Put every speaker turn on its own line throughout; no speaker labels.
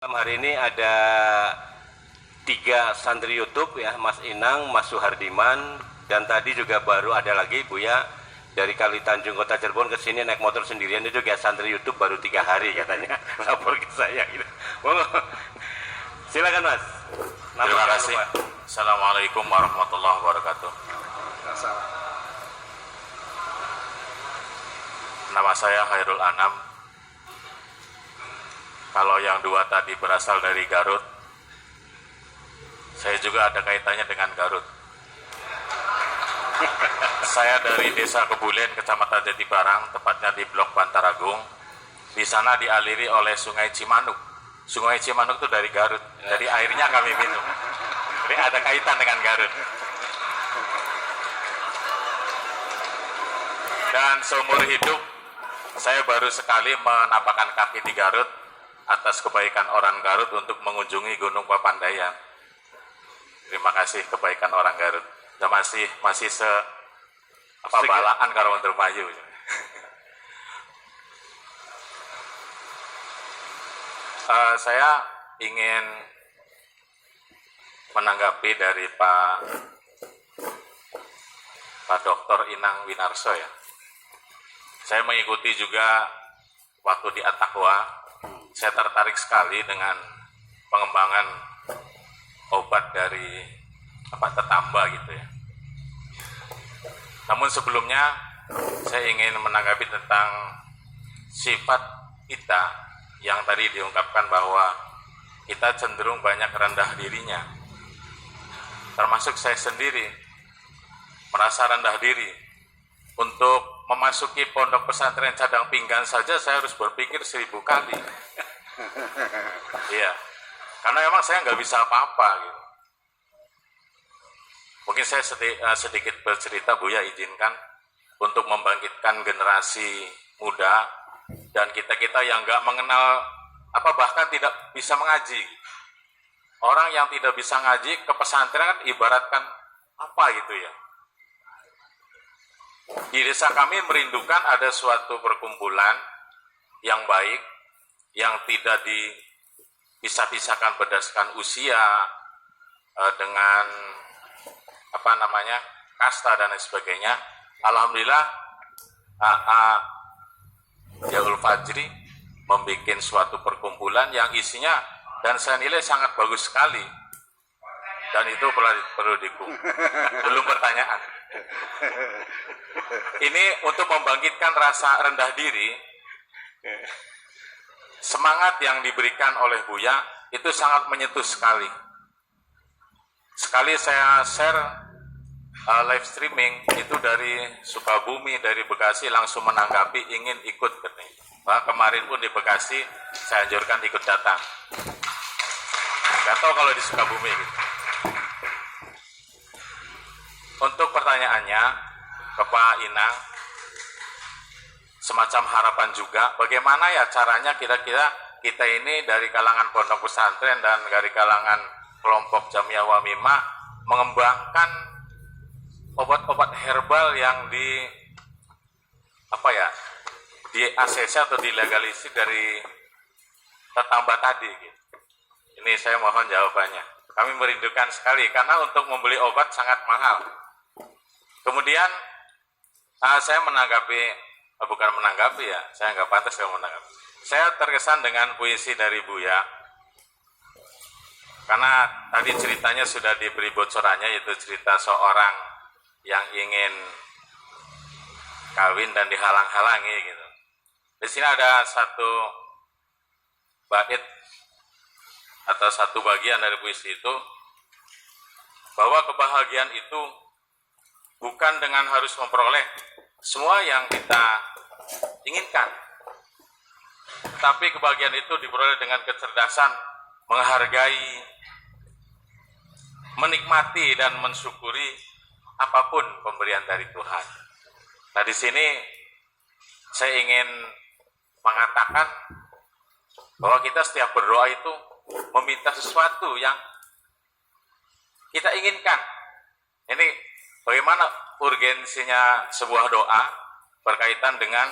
Malam hari ini ada 3 santri YouTube ya, Mas Inang, Mas Suhardiman, dan tadi juga baru ada lagi Buya dari Kali Tanjung Kota Cirebon ke sini naik motor sendirian. Itu juga santri YouTube baru 3 hari katanya lapor ke saya gitu. Silakan Mas.
Terima kasih. Assalamualaikum warahmatullahi wabarakatuh. Nama saya Khairul Anam. Kalau yang 2 tadi berasal dari Garut, saya juga ada kaitannya dengan Garut. Saya dari Desa Kebulen, Kecamatan Jatibarang, tepatnya di Blok Bantaragung. Di sana dialiri oleh Sungai Cimanuk. Sungai Cimanuk itu dari Garut, jadi airnya kami minum. Jadi ada kaitan dengan Garut. Dan seumur hidup, saya baru sekali menapakkan kaki di Garut atas kebaikan orang Garut untuk mengunjungi Gunung Papandayan. Terima kasih kebaikan orang Garut. Dan masih balaan karo untuk maju. Saya ingin menanggapi dari Pak Dr. Inang Winarso ya. Saya mengikuti juga waktu di At-Taqwa. Saya tertarik sekali dengan pengembangan obat dari tetamba gitu ya. Namun sebelumnya saya ingin menanggapi tentang sifat kita yang tadi diungkapkan bahwa kita cenderung banyak rendah dirinya. Termasuk saya sendiri merasa rendah diri. Untuk memasuki pondok pesantren Cadang Pinggan saja saya harus berpikir 1000 kali. Iya, karena memang saya nggak bisa apa-apa gitu. Mungkin saya sedikit bercerita, Buya izinkan, untuk membangkitkan generasi muda dan kita-kita yang nggak mengenal bahkan tidak bisa mengaji. Orang yang tidak bisa ngaji ke pesantren kan ibaratkan apa gitu ya. Di desa kami merindukan ada suatu perkumpulan yang baik, yang tidak dipisah-pisahkan berdasarkan usia, dengan kasta dan lain sebagainya. Alhamdulillah Jaul Fajri membuat suatu perkumpulan yang isinya dan saya nilai sangat bagus sekali, dan itu perlu didukung. Belum pertanyaan. Ini untuk membangkitkan rasa rendah diri. Semangat yang diberikan oleh Buya itu sangat menyentuh sekali. Sekali saya share live streaming itu dari Sukabumi, dari Bekasi langsung menanggapi ingin ikut. Kemarin pun di Bekasi saya anjurkan ikut datang. Gak tahu kalau di Sukabumi gitu. Untuk pertanyaannya ke Pak Inang, semacam harapan juga, bagaimana ya caranya kira-kira kita ini dari kalangan pondok pesantren dan dari kalangan kelompok Jamiyah Wamimah mengembangkan obat-obat herbal yang di ACC atau dilegalisir dari tetangga tadi gitu. Ini saya mohon jawabannya. Kami merindukan sekali karena untuk membeli obat sangat mahal. Kemudian saya saya nggak pantas saya menanggapi. Saya terkesan dengan puisi dari Buya, karena tadi ceritanya sudah diberi bocorannya, yaitu cerita seorang yang ingin kawin dan dihalang-halangi gitu. Di sini ada satu bait atau satu bagian dari puisi itu, bahwa kebahagiaan itu bukan dengan harus memperoleh semua yang kita inginkan, tapi kebahagiaan itu diperoleh dengan kecerdasan, menghargai, menikmati dan mensyukuri apapun pemberian dari Tuhan. Nah, di sini saya ingin mengatakan bahwa kita setiap berdoa itu meminta sesuatu yang kita inginkan. Ini bagaimana urgensinya sebuah doa berkaitan dengan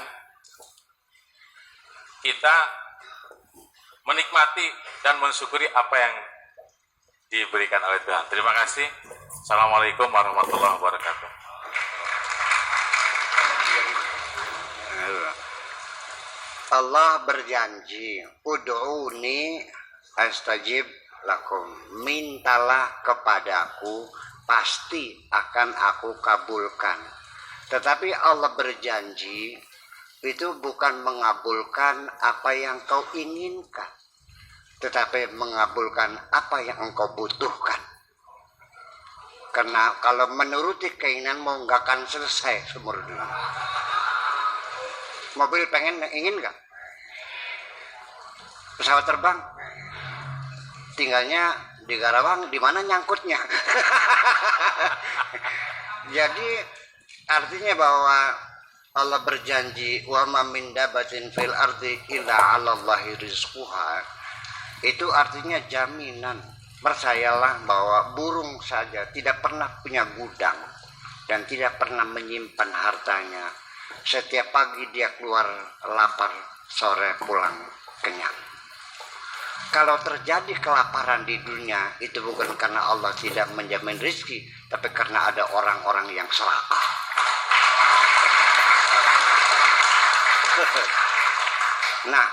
kita menikmati dan mensyukuri apa yang diberikan oleh Tuhan. Terima kasih. Assalamualaikum warahmatullahi wabarakatuh.
Allah berjanji, ud'uni astajib lakum. Mintalah kepadaku, pasti akan aku kabulkan. Tetapi Allah berjanji, itu bukan mengabulkan apa yang kau inginkan, tetapi mengabulkan apa yang engkau butuhkan. Karena kalau menuruti keinginanmu nggak akan selesai seumur dunia. Mobil ingin nggak? Pesawat terbang? Tinggalnya di Karawang, di mana nyangkutnya? Jadi artinya bahwa Allah berjanji, wa ma min dabatin fil ardi illa 'alallahi rizquha. Itu artinya jaminan. Percayalah bahwa burung saja tidak pernah punya gudang dan tidak pernah menyimpan hartanya. Setiap pagi dia keluar lapar, sore pulang kenyang. Kalau terjadi kelaparan di dunia, itu bukan karena Allah tidak menjamin rezeki, tapi karena ada orang-orang yang serakah. Nah,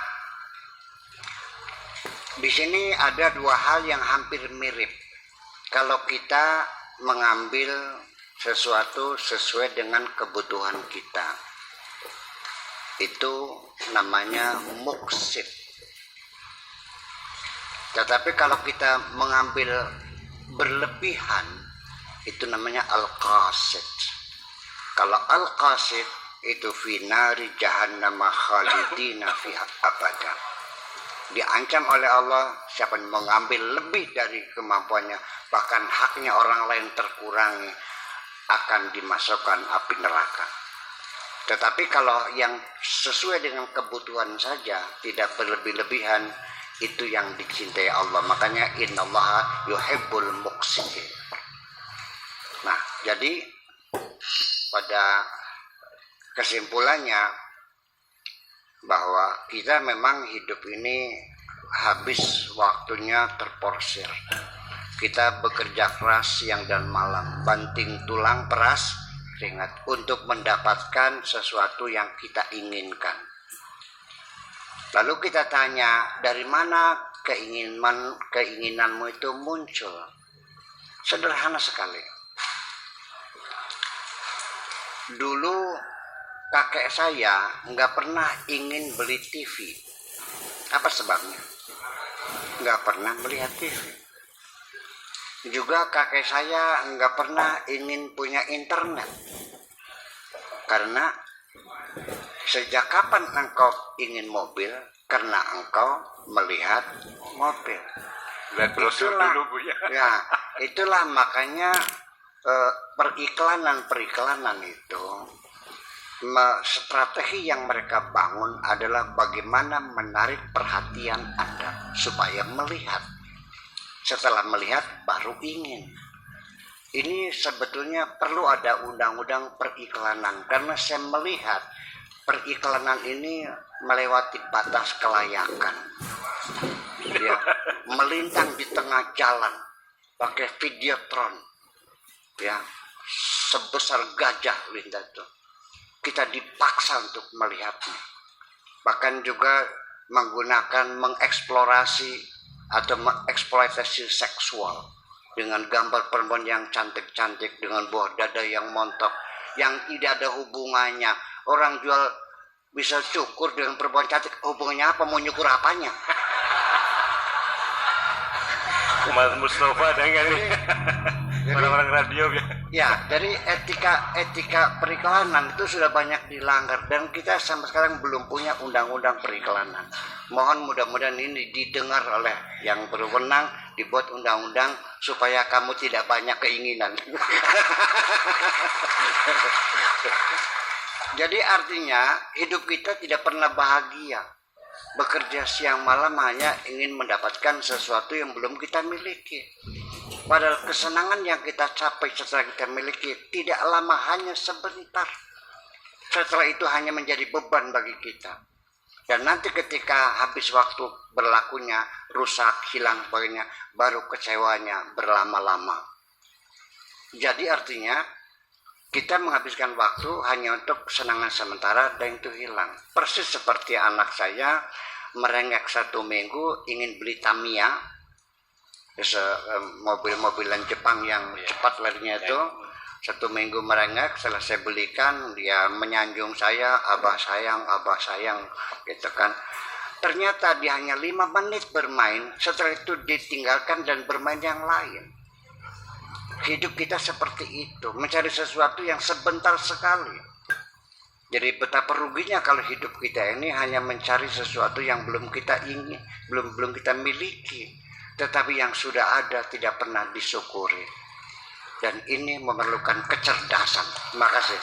di sini ada dua hal yang hampir mirip. Kalau kita mengambil sesuatu sesuai dengan kebutuhan kita, itu namanya muksid. Tetapi kalau kita mengambil berlebihan, itu namanya al-qasid. Kalau al-qasid itu finari jahannam khalidina fiha abada. Diancam oleh Allah siapa yang mengambil lebih dari kemampuannya, bahkan haknya orang lain terkurangi, akan dimasukkan api neraka. Tetapi kalau yang sesuai dengan kebutuhan saja, tidak berlebih-lebihan, itu yang dicintai Allah. Makanya innallaha yuhibbul muqsitin. Nah, jadi pada kesimpulannya bahwa kita memang hidup ini habis waktunya terporsir. Kita bekerja keras siang dan malam, banting tulang peras keringat untuk mendapatkan sesuatu yang kita inginkan. Lalu kita tanya, dari mana keinginanmu itu muncul? Sederhana sekali. Dulu kakek saya nggak pernah ingin beli TV. Apa sebabnya? Nggak pernah melihat TV. Juga kakek saya nggak pernah ingin punya internet. Karena sejak kapan engkau ingin mobil? Karena engkau melihat mobil.
Lihat brosur dulu, Bu ya.
Ya, itulah makanya periklanan itu, strategi yang mereka bangun adalah bagaimana menarik perhatian Anda supaya melihat. Setelah melihat baru ingin. Ini sebetulnya perlu ada undang-undang periklanan, karena saya melihat periklanan ini melewati batas kelayakan. Ya, melintang di tengah jalan pakai videotron, ya, sebesar gajah lintas itu. Kita dipaksa untuk melihatnya. Bahkan juga menggunakan mengeksplorasi atau mengeksploitasi seksual dengan gambar perempuan yang cantik-cantik dengan buah dada yang montok yang tidak ada hubungannya. Orang jual bisa cukur dengan perempuan cantik, hubungannya apa? Mau nyukur apanya?
Mas Mustafa dengan orang-orang radio ya.
Ya, dari etika periklanan itu sudah banyak dilanggar dan kita sampai sekarang belum punya undang-undang periklanan. Mohon mudah-mudahan ini didengar oleh yang berwenang, dibuat undang-undang supaya kamu tidak banyak keinginan. Jadi artinya hidup kita tidak pernah bahagia. Bekerja siang malam hanya ingin mendapatkan sesuatu yang belum kita miliki. Padahal kesenangan yang kita capai setelah kita miliki tidak lama, hanya sebentar. Setelah itu hanya menjadi beban bagi kita. Dan nanti ketika habis waktu berlakunya, rusak, hilang sebagainya, baru kecewanya berlama-lama. Jadi artinya kita menghabiskan waktu hanya untuk kesenangan sementara dan itu hilang. Persis seperti anak saya merengek 1 minggu ingin beli Tamiya, mobil-mobilan Jepang yang cepat larinya itu. 1 minggu merengek, setelah saya belikan, dia menyanjung saya, abah sayang, gitu kan. Ternyata dia hanya 5 menit bermain, setelah itu ditinggalkan dan bermain yang lain. Hidup kita seperti itu, mencari sesuatu yang sebentar sekali. Jadi betapa ruginya kalau hidup kita ini hanya mencari sesuatu yang belum kita ingin, belum kita miliki, tetapi yang sudah ada tidak pernah disyukuri. Dan ini memerlukan kecerdasan. Terima kasih.